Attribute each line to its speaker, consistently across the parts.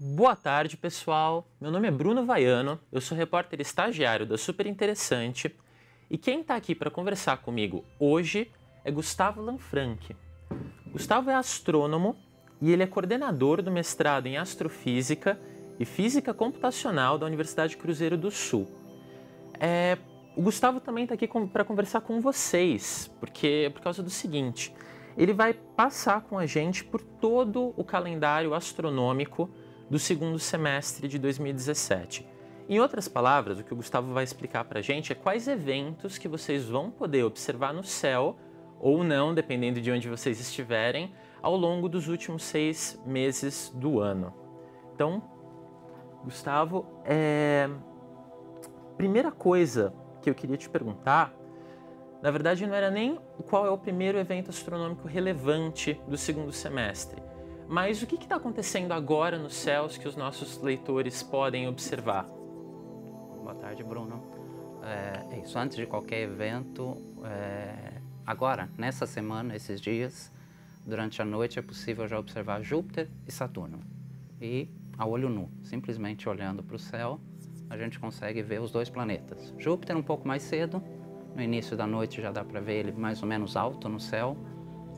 Speaker 1: Boa tarde, pessoal. Meu nome é Bruno Vaiano, eu sou repórter estagiário da Super Interessante e quem está aqui para conversar comigo hoje é Gustavo Lanfranchi. Gustavo é astrônomo e ele é coordenador do mestrado em Astrofísica e Física Computacional da Universidade Cruzeiro do Sul. O Gustavo também está aqui para conversar com vocês, por causa do seguinte: ele vai passar com a gente por todo o calendário astronômico do segundo semestre de 2017. Em outras palavras, o que o Gustavo vai explicar para a gente é quais eventos que vocês vão poder observar no céu, ou não, dependendo de onde vocês estiverem, ao longo dos últimos 6 meses do ano. Então, Gustavo, primeira coisa que eu queria te perguntar, na verdade não era nem qual é o primeiro evento astronômico relevante do segundo semestre, mas o que está acontecendo agora nos céus que os nossos leitores podem observar?
Speaker 2: Boa tarde, Bruno. É isso, antes de qualquer evento, agora, nessa semana, esses dias, durante a noite é possível já observar Júpiter e Saturno. E a olho nu, simplesmente olhando para o céu, a gente consegue ver os dois planetas. Júpiter um pouco mais cedo, no início da noite já dá para ver ele mais ou menos alto no céu.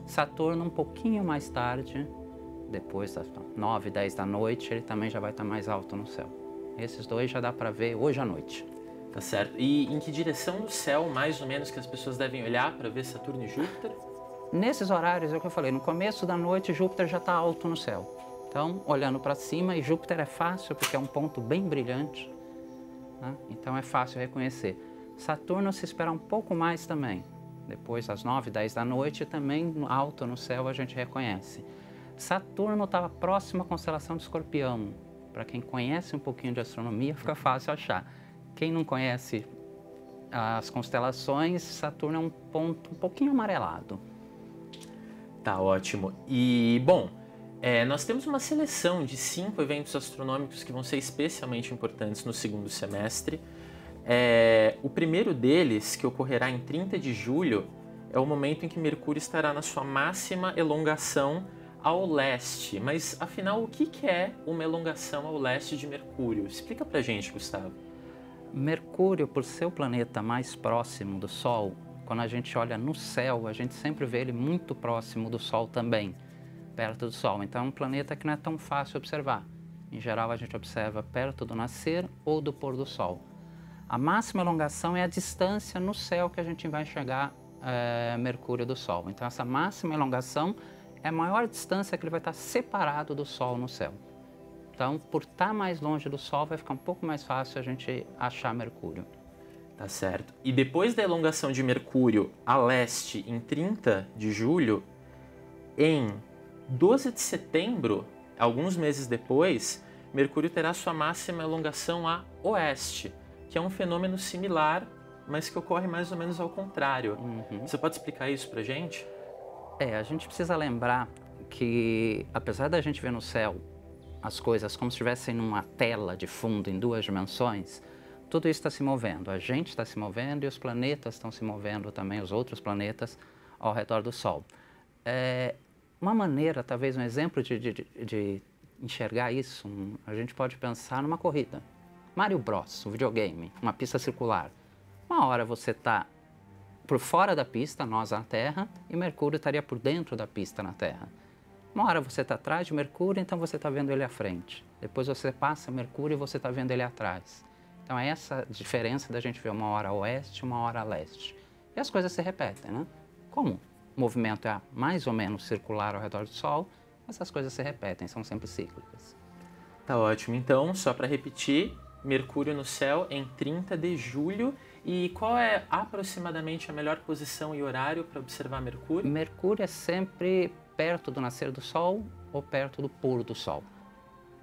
Speaker 2: Saturno um pouquinho mais tarde, depois das 9, 10 da noite, ele também já vai estar mais alto no céu. Esses dois já dá para ver hoje à noite.
Speaker 1: Tá certo. E em que direção do céu, mais ou menos, que as pessoas devem olhar para ver Saturno e Júpiter?
Speaker 2: Nesses horários, é o que eu falei, no começo da noite Júpiter já está alto no céu. Então, olhando para cima, e Júpiter é fácil porque é um ponto bem brilhante, né? Então é fácil reconhecer. Saturno se espera um pouco mais também. Depois das 9, 10 da noite, também alto no céu a gente reconhece. Saturno estava próximo à constelação de Escorpião. Para quem conhece um pouquinho de astronomia, fica fácil achar. Quem não conhece as constelações, Saturno é um ponto um pouquinho amarelado.
Speaker 1: Tá ótimo. E, bom, nós temos uma seleção de 5 eventos astronômicos que vão ser especialmente importantes no segundo semestre. O primeiro deles, que ocorrerá em 30 de julho, é o momento em que Mercúrio estará na sua máxima elongação ao leste. Mas, afinal, o que é uma elongação ao leste de Mercúrio? Explica pra gente, Gustavo.
Speaker 2: Mercúrio, por ser o planeta mais próximo do Sol, quando a gente olha no céu, a gente sempre vê ele muito próximo do Sol também, perto do Sol. Então é um planeta que não é tão fácil observar. Em geral, a gente observa perto do nascer ou do pôr do Sol. A máxima elongação é a distância no céu que a gente vai enxergar Mercúrio do Sol. Então essa máxima elongação é a maior distância que ele vai estar separado do Sol no céu. Então, por estar mais longe do Sol, vai ficar um pouco mais fácil a gente achar Mercúrio.
Speaker 1: Tá certo. E depois da elongação de Mercúrio a leste em 30 de julho, em 12 de setembro, alguns meses depois, Mercúrio terá sua máxima elongação a oeste, que é um fenômeno similar, mas que ocorre mais ou menos ao contrário. Você pode explicar isso pra gente?
Speaker 2: A gente precisa lembrar que, apesar da gente ver no céu as coisas como se estivessem numa tela de fundo em 2 dimensões, tudo isso está se movendo. A gente está se movendo e os planetas estão se movendo também, os outros planetas, ao redor do Sol. Uma maneira, talvez um exemplo de enxergar isso, a gente pode pensar numa corrida. Mario Bros, um videogame, uma pista circular. Uma hora você está por fora da pista, nós na Terra, e Mercúrio estaria por dentro da pista na Terra. Uma hora você está atrás de Mercúrio, então você está vendo ele à frente. Depois você passa Mercúrio e você está vendo ele atrás. Então é essa diferença da gente ver uma hora a oeste e uma hora a leste. E as coisas se repetem, né? Como o movimento é mais ou menos circular ao redor do Sol, essas coisas se repetem, são sempre cíclicas.
Speaker 1: Tá ótimo. Então, só para repetir, Mercúrio no céu em 30 de julho. E qual é aproximadamente a melhor posição e horário para observar Mercúrio?
Speaker 2: Mercúrio é sempre perto do nascer do Sol ou perto do pôr do Sol.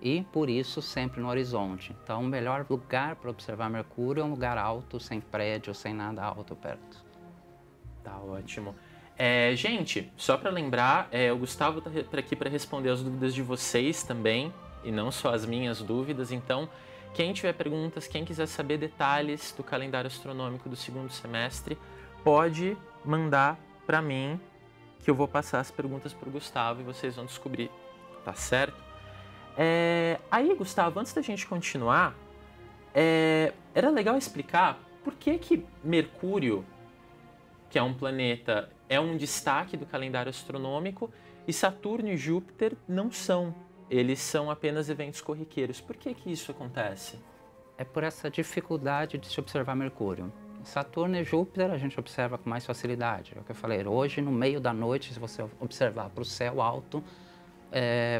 Speaker 2: E, por isso, sempre no horizonte. Então, o melhor lugar para observar Mercúrio é um lugar alto, sem prédio, sem nada alto perto.
Speaker 1: Tá ótimo. Gente, só para lembrar, o Gustavo está aqui para responder as dúvidas de vocês também, e não só as minhas dúvidas. Então, quem tiver perguntas, quem quiser saber detalhes do calendário astronômico do segundo semestre, pode mandar para mim, que eu vou passar as perguntas para o Gustavo e vocês vão descobrir, tá certo? Aí, Gustavo, antes da gente continuar, era legal explicar por que Mercúrio, que é um planeta, é um destaque do calendário astronômico, e Saturno e Júpiter não são. Eles são apenas eventos corriqueiros. Por que isso acontece?
Speaker 2: É por essa dificuldade de se observar Mercúrio. Saturno e Júpiter a gente observa com mais facilidade. É o que eu falei, hoje no meio da noite, se você observar para o céu alto,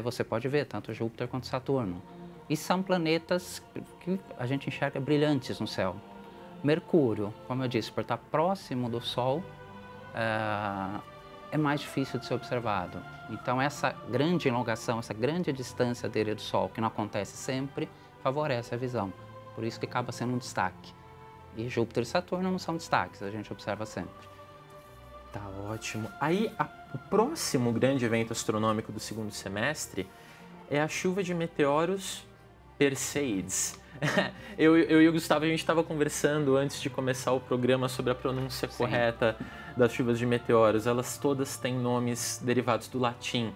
Speaker 2: você pode ver tanto Júpiter quanto Saturno. E são planetas que a gente enxerga brilhantes no céu. Mercúrio, como eu disse, por estar próximo do Sol, é mais difícil de ser observado. Então essa grande elongação, essa grande distância dele do Sol, que não acontece sempre, favorece a visão. Por isso que acaba sendo um destaque. E Júpiter e Saturno não são destaques, a gente observa sempre.
Speaker 1: Tá ótimo. Aí, o próximo grande evento astronômico do segundo semestre é a chuva de meteoros Perseids. Eu e o Gustavo, a gente estava conversando antes de começar o programa sobre a pronúncia correta das chuvas de meteoros. Elas todas têm nomes derivados do latim.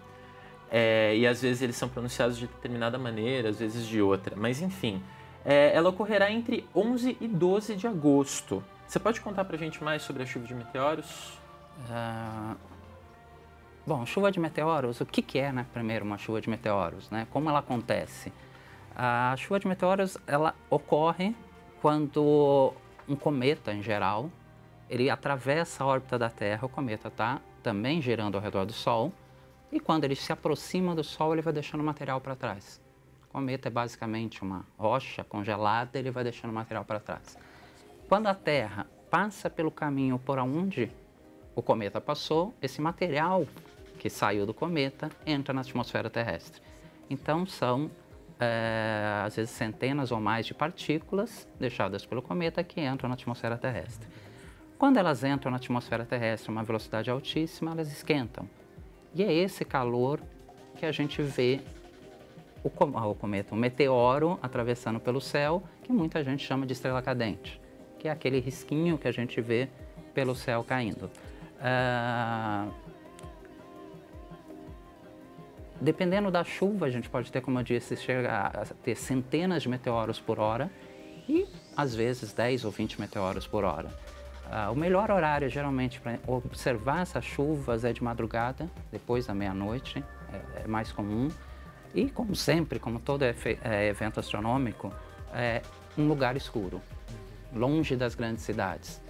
Speaker 1: E às vezes eles são pronunciados de determinada maneira, às vezes de outra. Mas enfim, ela ocorrerá entre 11 e 12 de agosto. Você pode contar pra gente mais sobre a chuva de meteoros?
Speaker 2: Bom, chuva de meteoros, o que é, né, primeiro, uma chuva de meteoros, né? Como ela acontece? A chuva de meteoros, ela ocorre quando um cometa, em geral, ele atravessa a órbita da Terra, o cometa está também girando ao redor do Sol, e quando ele se aproxima do Sol, ele vai deixando material para trás. O cometa é basicamente uma rocha congelada, ele vai deixando material para trás. Quando a Terra passa pelo caminho por onde o cometa passou, esse material que saiu do cometa entra na atmosfera terrestre. Então são, às vezes, centenas ou mais de partículas deixadas pelo cometa que entram na atmosfera terrestre. Quando elas entram na atmosfera terrestre a uma velocidade altíssima, elas esquentam. E é esse calor que a gente vê o cometa, o meteoro atravessando pelo céu, que muita gente chama de estrela cadente, que é aquele risquinho que a gente vê pelo céu caindo. Dependendo da chuva, a gente pode ter, como eu disse, chegar a ter centenas de meteoros por hora e, às vezes, 10 ou 20 meteoros por hora. O melhor horário, geralmente, para observar essas chuvas é de madrugada, depois da meia-noite, é mais comum. E, como sempre, como todo evento astronômico, é um lugar escuro, longe das grandes cidades.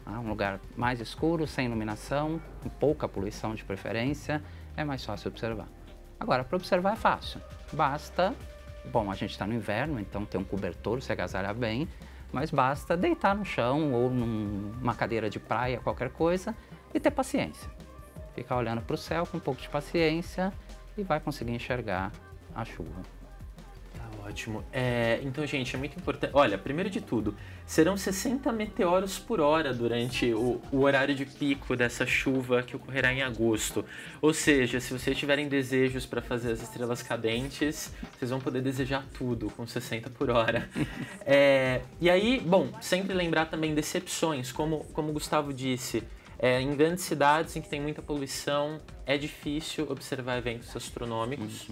Speaker 2: Um lugar mais escuro, sem iluminação, com pouca poluição de preferência, é mais fácil observar. Agora, para observar é fácil, basta, bom, a gente está no inverno, então tem um cobertor, se agasalhar bem, mas basta deitar no chão ou numa cadeira de praia, qualquer coisa, e ter paciência. Ficar olhando para o céu com um pouco de paciência e vai conseguir enxergar a chuva.
Speaker 1: Tá ótimo. Então, gente, é muito importante. Olha, primeiro de tudo, serão 60 meteoros por hora durante o horário de pico dessa chuva que ocorrerá em agosto. Ou seja, se vocês tiverem desejos para fazer as estrelas cadentes, vocês vão poder desejar tudo com 60 por hora. E aí, bom, sempre lembrar também decepções, como o Gustavo disse. Em grandes cidades em que tem muita poluição, é difícil observar eventos astronômicos.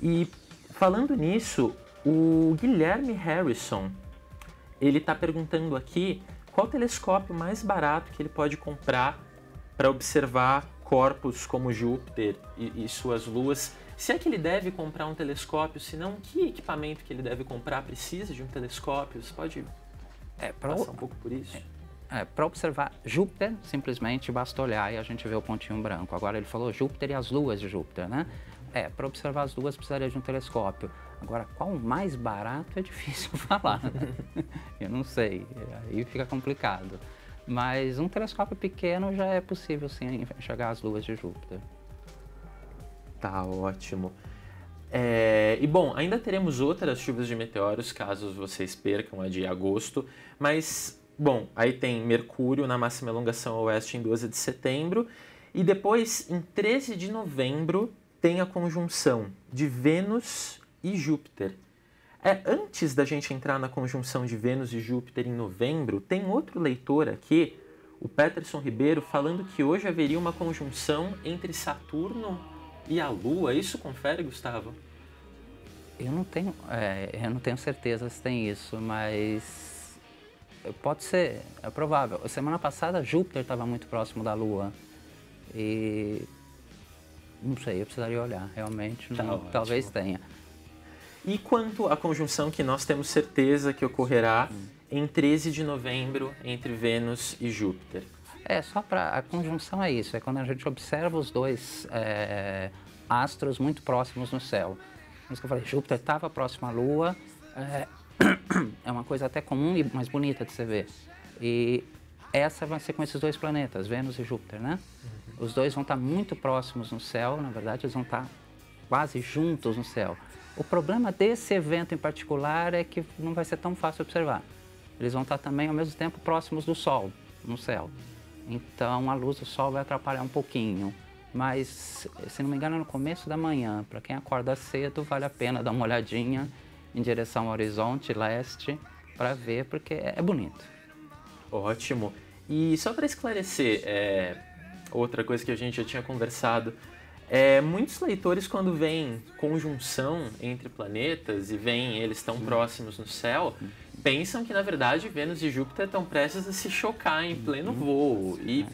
Speaker 1: E falando nisso, o Guilherme Harrison, ele está perguntando aqui qual o telescópio mais barato que ele pode comprar para observar corpos como Júpiter e suas luas. Se é que ele deve comprar um telescópio, se não, que equipamento que ele deve comprar? Precisa de um telescópio? Você pode passar um pouco por isso?
Speaker 2: Para observar Júpiter, simplesmente basta olhar e a gente vê o pontinho branco. Agora ele falou Júpiter e as luas de Júpiter, né? Para observar as luas precisaria de um telescópio. Agora, qual o mais barato é difícil falar, né? Eu não sei, aí fica complicado. Mas um telescópio pequeno já é possível, sim, enxergar as luas de Júpiter.
Speaker 1: Tá ótimo. E bom, ainda teremos outras chuvas de meteoros, caso vocês percam a de agosto, mas, bom, aí tem Mercúrio na máxima elongação a oeste em 12 de setembro, e depois, em 13 de novembro, tem a conjunção de Vênus e Júpiter. Antes da gente entrar na conjunção de Vênus e Júpiter em novembro, tem outro leitor aqui, o Peterson Ribeiro, falando que hoje haveria uma conjunção entre Saturno e a Lua. Isso confere, Gustavo?
Speaker 2: Eu não tenho certeza se tem isso, mas pode ser, é provável. Semana passada Júpiter estava muito próximo da Lua e não sei, eu precisaria olhar, realmente, talvez tenha.
Speaker 1: E quanto à conjunção que nós temos certeza que ocorrerá em 13 de novembro entre Vênus e Júpiter?
Speaker 2: Só para a conjunção é isso, é quando a gente observa os dois astros muito próximos no céu. Por isso que eu falei, Júpiter estava próximo à Lua, é uma coisa até comum e mais bonita de se ver. E essa vai ser com esses dois planetas, Vênus e Júpiter, né? Os dois vão estar muito próximos no céu, na verdade eles vão estar quase juntos no céu. O problema desse evento em particular é que não vai ser tão fácil observar. Eles vão estar também ao mesmo tempo próximos do Sol no céu. Então a luz do Sol vai atrapalhar um pouquinho. Mas, se não me engano, é no começo da manhã. Para quem acorda cedo, vale a pena dar uma olhadinha em direção ao horizonte leste para ver, porque é bonito.
Speaker 1: Ótimo. E só para esclarecer, outra coisa que a gente já tinha conversado, muitos leitores, quando veem conjunção entre planetas e veem eles tão próximos no céu, pensam que, na verdade, Vênus e Júpiter estão prestes a se chocar em pleno voo. E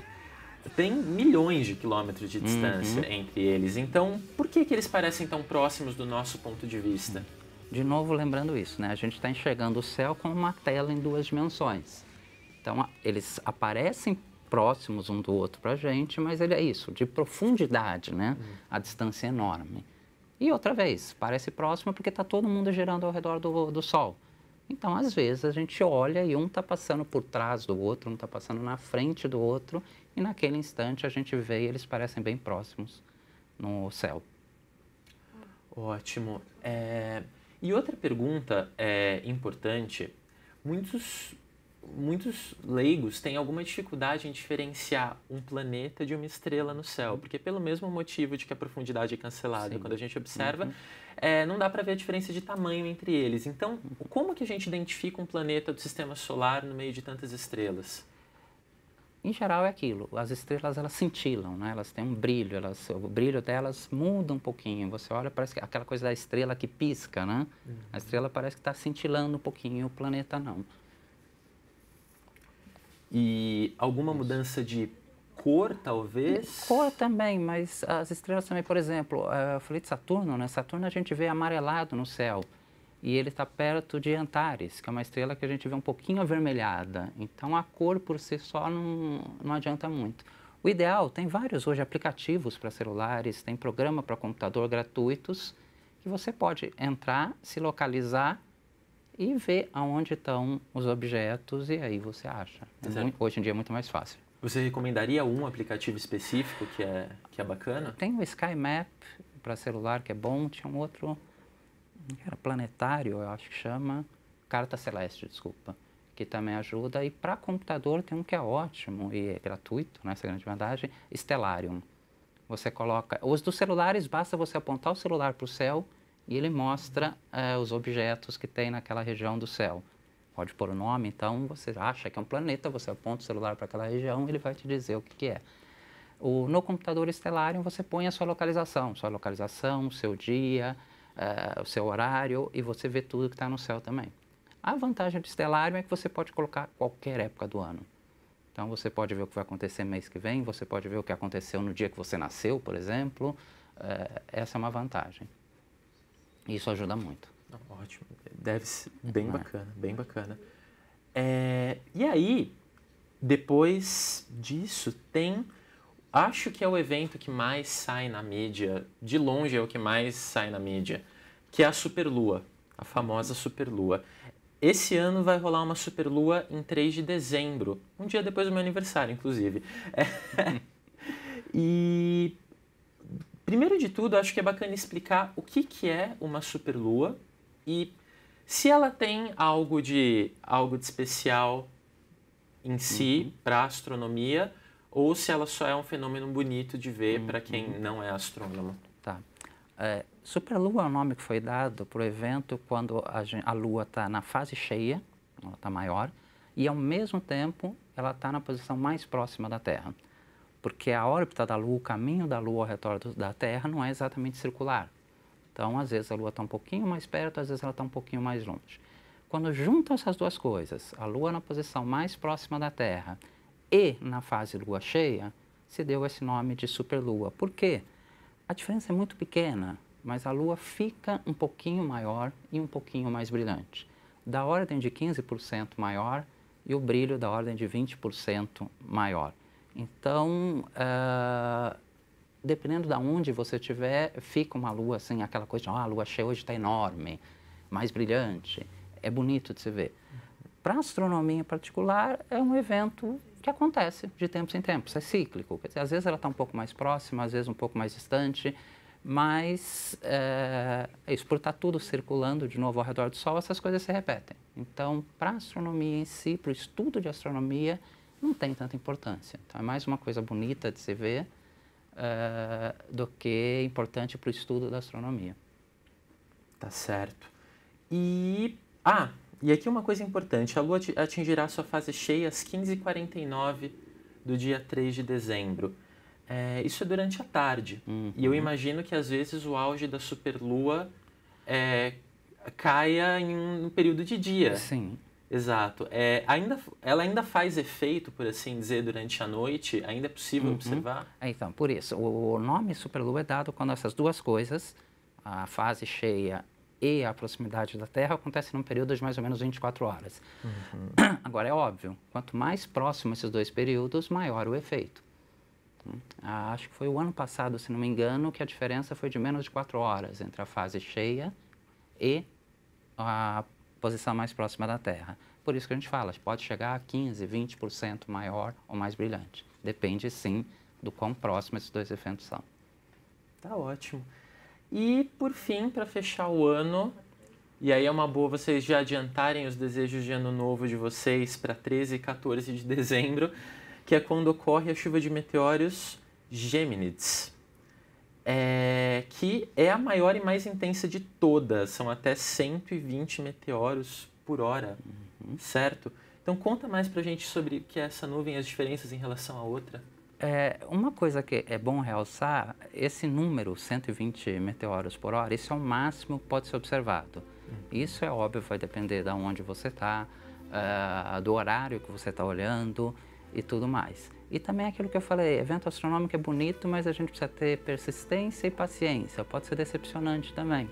Speaker 1: tem milhões de quilômetros de distância entre eles. Então, por que eles parecem tão próximos do nosso ponto de vista?
Speaker 2: De novo, lembrando isso, né? A gente está enxergando o céu como uma tela em duas dimensões. Então, eles aparecem próximos um do outro para a gente, mas ele é isso, de profundidade, né? A distância é enorme. E outra vez, parece próximo porque está todo mundo girando ao redor do Sol. Então, às vezes, a gente olha e um está passando por trás do outro, um está passando na frente do outro, e naquele instante a gente vê e eles parecem bem próximos no céu.
Speaker 1: Ótimo. E outra pergunta importante, muitos leigos têm alguma dificuldade em diferenciar um planeta de uma estrela no céu, porque pelo mesmo motivo de que a profundidade é cancelada, quando a gente observa, não dá para ver a diferença de tamanho entre eles. Então, como que a gente identifica um planeta do sistema solar no meio de tantas estrelas?
Speaker 2: Em geral é aquilo, as estrelas elas cintilam, né? Elas têm um brilho, o brilho delas muda um pouquinho. Você olha, parece que aquela coisa da estrela que pisca, né? A estrela parece que está cintilando um pouquinho, o planeta não.
Speaker 1: E alguma mudança de cor, talvez?
Speaker 2: Cor também, mas as estrelas também, por exemplo, eu falei de Saturno, né? Saturno a gente vê amarelado no céu. E ele está perto de Antares, que é uma estrela que a gente vê um pouquinho avermelhada. Então, a cor por si só não adianta muito. O ideal, tem vários hoje aplicativos para celulares, tem programa para computador gratuitos, que você pode entrar, se localizar e ver aonde estão os objetos e aí você acha. Hoje em dia é muito mais fácil.
Speaker 1: Você recomendaria um aplicativo específico que é bacana?
Speaker 2: Tem o Sky Map para celular, que é bom, tinha um outro... Era Planetário, eu acho que chama, Carta Celeste, desculpa, que também ajuda. E para computador tem um que é ótimo e é gratuito, né, essa é a grande vantagem, Stellarium. Você coloca, os dos celulares, basta você apontar o celular para o céu e ele mostra os objetos que tem naquela região do céu. Pode pôr o nome, então você acha que é um planeta, você aponta o celular para aquela região e ele vai te dizer o que é. No computador Stellarium você põe a sua localização, o seu dia, o seu horário e você vê tudo que está no céu também. A vantagem do Stellarium é que você pode colocar qualquer época do ano. Então você pode ver o que vai acontecer mês que vem, você pode ver o que aconteceu no dia que você nasceu, por exemplo. Essa é uma vantagem. Isso ajuda muito.
Speaker 1: Ótimo. Deve ser bem bacana, bem bacana. E aí, depois disso, acho que é o evento que mais sai na mídia, de longe é o que mais sai na mídia, que é a superlua, a famosa superlua. Esse ano vai rolar uma superlua em 3 de dezembro, um dia depois do meu aniversário, inclusive. E, primeiro de tudo, acho que é bacana explicar o que é uma superlua e se ela tem algo de especial em si para a astronomia, ou se ela só é um fenômeno bonito de ver para quem não é astrônomo.
Speaker 2: Tá. Superlua é o nome que foi dado para o evento quando a Lua está na fase cheia, ela está maior, e ao mesmo tempo ela está na posição mais próxima da Terra. Porque a órbita da Lua, o caminho da Lua ao redor da Terra não é exatamente circular. Então, às vezes a Lua está um pouquinho mais perto, às vezes ela está um pouquinho mais longe. Quando juntam essas duas coisas, a Lua na posição mais próxima da Terra e na fase Lua cheia, se deu esse nome de superlua. Por quê? A diferença é muito pequena, mas a Lua fica um pouquinho maior e um pouquinho mais brilhante. Da ordem de 15% maior e o brilho da ordem de 20% maior. Então, dependendo de onde você estiver, fica uma Lua assim, aquela coisa de, a Lua cheia hoje está enorme, mais brilhante. É bonito de se ver. Para a astronomia em particular, é um evento que acontece de tempos em tempos, é cíclico. Quer dizer, às vezes ela está um pouco mais próxima, às vezes um pouco mais distante, mas é isso, por estar tudo circulando de novo ao redor do Sol, essas coisas se repetem. Então, para a astronomia em si, para o estudo de astronomia, não tem tanta importância. Então, é mais uma coisa bonita de se ver do que importante para o estudo da astronomia.
Speaker 1: Tá certo. E aqui uma coisa importante, a Lua atingirá sua fase cheia às 15h49 do dia 3 de dezembro. Isso é durante a tarde. E eu imagino que às vezes o auge da superlua caia em um período de dia.
Speaker 2: Sim.
Speaker 1: Exato. Ela ainda faz efeito, por assim dizer, durante a noite? Ainda é possível observar?
Speaker 2: Então, por isso, o nome superlua é dado quando essas duas coisas, a fase cheia e a proximidade da Terra, acontece num período de mais ou menos 24 horas. Agora, é óbvio, quanto mais próximo esses dois períodos, maior o efeito. Acho que foi o ano passado, se não me engano, que a diferença foi de menos de 4 horas entre a fase cheia e a posição mais próxima da Terra. Por isso que a gente fala, pode chegar a 15%, 20% maior ou mais brilhante. Depende, sim, do quão próximo esses dois eventos são.
Speaker 1: Tá ótimo. E, por fim, para fechar o ano, e aí é uma boa vocês já adiantarem os desejos de ano novo de vocês para 13 e 14 de dezembro, que é quando ocorre a chuva de meteoros Gêminids, que é a maior e mais intensa de todas, são até 120 meteoros por hora, certo? Então conta mais pra gente sobre o que é essa nuvem e as diferenças em relação à outra.
Speaker 2: Uma coisa que é bom realçar, esse número, 120 meteoros por hora, isso é o máximo que pode ser observado. Isso é óbvio, vai depender de onde você está, do horário que você está olhando e tudo mais. E também aquilo que eu falei, evento astronômico é bonito, mas a gente precisa ter persistência e paciência, pode ser decepcionante também.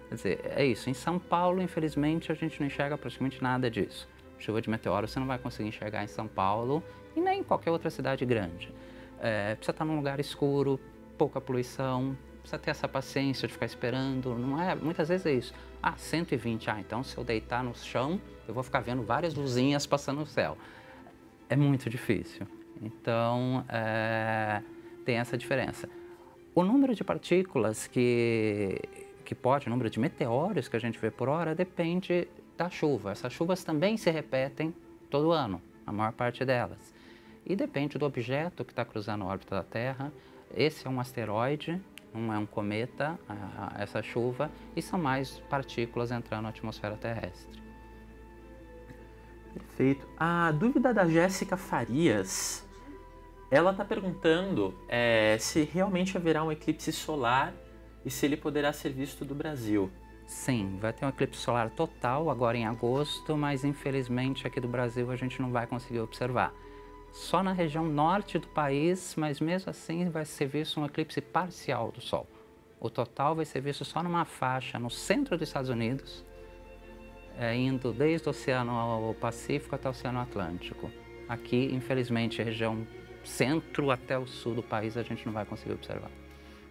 Speaker 2: Quer dizer, é isso, em São Paulo, infelizmente, a gente não enxerga praticamente nada disso. Chuva de meteoro você não vai conseguir enxergar em São Paulo e nem em qualquer outra cidade grande. Precisa estar num lugar escuro, pouca poluição, precisa ter essa paciência de ficar esperando, não é? Muitas vezes é isso. 120, então se eu deitar no chão, eu vou ficar vendo várias luzinhas passando no céu. É muito difícil. Então, tem essa diferença. O número de partículas o número de meteoros que a gente vê por hora depende da chuva. Essas chuvas também se repetem todo ano, a maior parte delas. E depende do objeto que está cruzando a órbita da Terra. Esse é um asteroide, não é um cometa, essa chuva, e são mais partículas entrando na atmosfera terrestre.
Speaker 1: Perfeito. A dúvida da Jéssica Farias, ela está perguntando se realmente haverá um eclipse solar e se ele poderá ser visto do Brasil.
Speaker 2: Sim, vai ter um eclipse solar total agora em agosto, mas infelizmente aqui do Brasil a gente não vai conseguir observar. Só na região norte do país, mas mesmo assim vai ser visto um eclipse parcial do Sol. O total vai ser visto só numa faixa no centro dos Estados Unidos, indo desde o Oceano Pacífico até o Oceano Atlântico. Aqui, infelizmente, a região centro até o sul do país a gente não vai conseguir observar.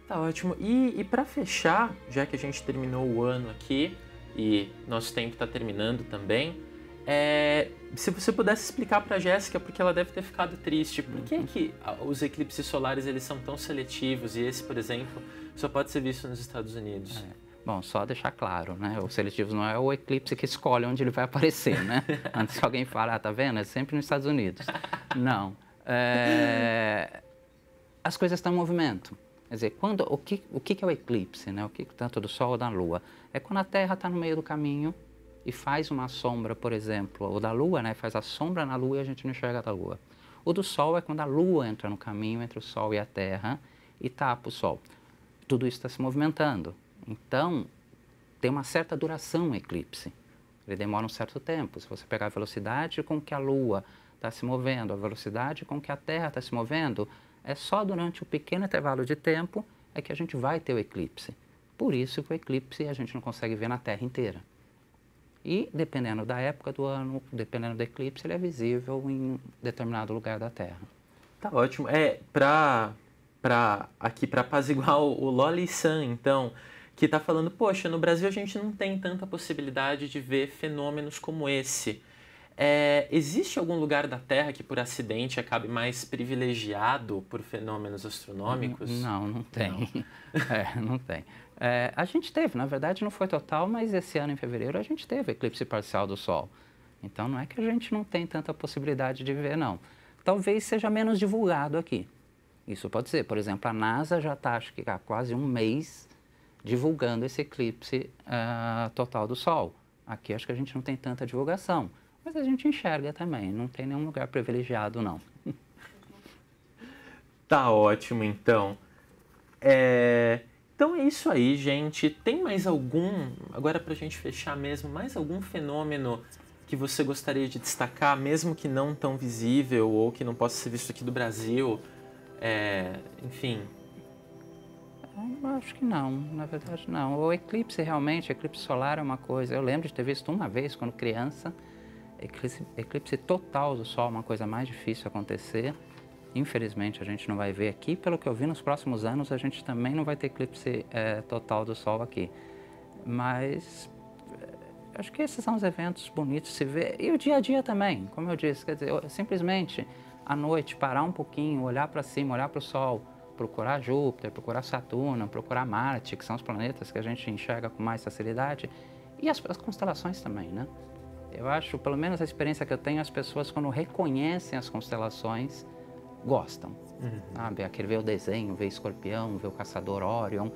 Speaker 1: Tá ótimo. E para fechar, já que a gente terminou o ano aqui e nosso tempo está terminando também, se você pudesse explicar para a Jéssica, porque ela deve ter ficado triste, por que os eclipses solares eles são tão seletivos e esse, por exemplo, só pode ser visto nos Estados Unidos?
Speaker 2: Bom, só deixar claro, né? O seletivo não é o eclipse que escolhe onde ele vai aparecer, né? Antes que alguém fale, tá vendo? É sempre nos Estados Unidos. Não. As coisas estão em movimento. Quer dizer, o que é o eclipse, né? Tanto do Sol ou da Lua? É quando a Terra está no meio do caminho e faz uma sombra, por exemplo, o da Lua, né? Faz a sombra na Lua e a gente não enxerga a Lua. O do Sol é quando a Lua entra no caminho entre o Sol e a Terra e tapa o Sol. Tudo isso está se movimentando. Então, tem uma certa duração o eclipse. Ele demora um certo tempo. Se você pegar a velocidade com que a Lua está se movendo, a velocidade com que a Terra está se movendo, é só durante um pequeno intervalo de tempo é que a gente vai ter o eclipse. Por isso que o eclipse a gente não consegue ver na Terra inteira. E, dependendo da época do ano, dependendo do eclipse, ele é visível em determinado lugar da Terra.
Speaker 1: Tá ótimo. Aqui para apaziguar o Loli-san, então, que está falando, poxa, no Brasil a gente não tem tanta possibilidade de ver fenômenos como esse. Existe algum lugar da Terra que por acidente acabe mais privilegiado por fenômenos astronômicos?
Speaker 2: Não tem. Não tem. A gente teve, na verdade não foi total, mas esse ano em fevereiro a gente teve eclipse parcial do Sol. Então não é que a gente não tem tanta possibilidade de ver, não. Talvez seja menos divulgado aqui. Isso pode ser. Por exemplo, a NASA já está, acho que há quase um mês, divulgando esse eclipse total do Sol. Aqui acho que a gente não tem tanta divulgação. Mas a gente enxerga também, não tem nenhum lugar privilegiado, não.
Speaker 1: Tá ótimo, então. Então é isso aí, gente. Tem mais algum, agora pra gente fechar mesmo, mais algum fenômeno que você gostaria de destacar, mesmo que não tão visível ou que não possa ser visto aqui do Brasil? Enfim.
Speaker 2: Eu acho que não, na verdade não. O eclipse realmente, eclipse solar é uma coisa, eu lembro de ter visto uma vez quando criança, eclipse total do Sol é uma coisa mais difícil acontecer. Infelizmente a gente não vai ver aqui, pelo que eu vi nos próximos anos a gente também não vai ter eclipse total do Sol aqui. Mas acho que esses são os eventos bonitos de se ver. E o dia a dia também, como eu disse, quer dizer, simplesmente à noite parar um pouquinho, olhar para cima, olhar para o Sol, procurar Júpiter, procurar Saturno, procurar Marte, que são os planetas que a gente enxerga com mais facilidade, e as constelações também, né? Eu acho, pelo menos a experiência que eu tenho, as pessoas quando reconhecem as constelações, gostam, sabe? Aquele ver o desenho, ver Escorpião, ver o Caçador Órion,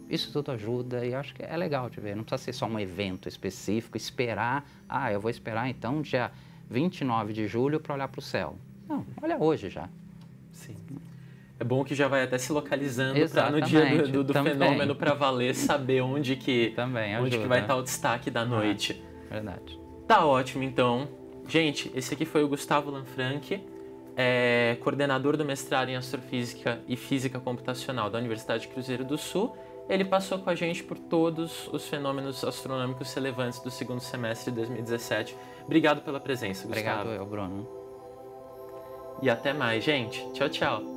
Speaker 2: isso tudo ajuda e acho que é legal de ver. Não precisa ser só um evento específico, esperar, eu vou esperar então dia 29 de julho para olhar para o céu. Não, olha hoje já.
Speaker 1: Sim. É bom que já vai até se localizando para no dia do fenômeno para valer saber onde que vai estar o destaque da noite.
Speaker 2: Verdade.
Speaker 1: Tá ótimo, então. Gente, esse aqui foi o Gustavo Lanfranchi, coordenador do mestrado em Astrofísica e Física Computacional da Universidade de Cruzeiro do Sul. Ele passou com a gente por todos os fenômenos astronômicos relevantes do segundo semestre de 2017. Obrigado pela presença, Gustavo.
Speaker 2: Obrigado, Bruno.
Speaker 1: E até mais, gente. Tchau, tchau.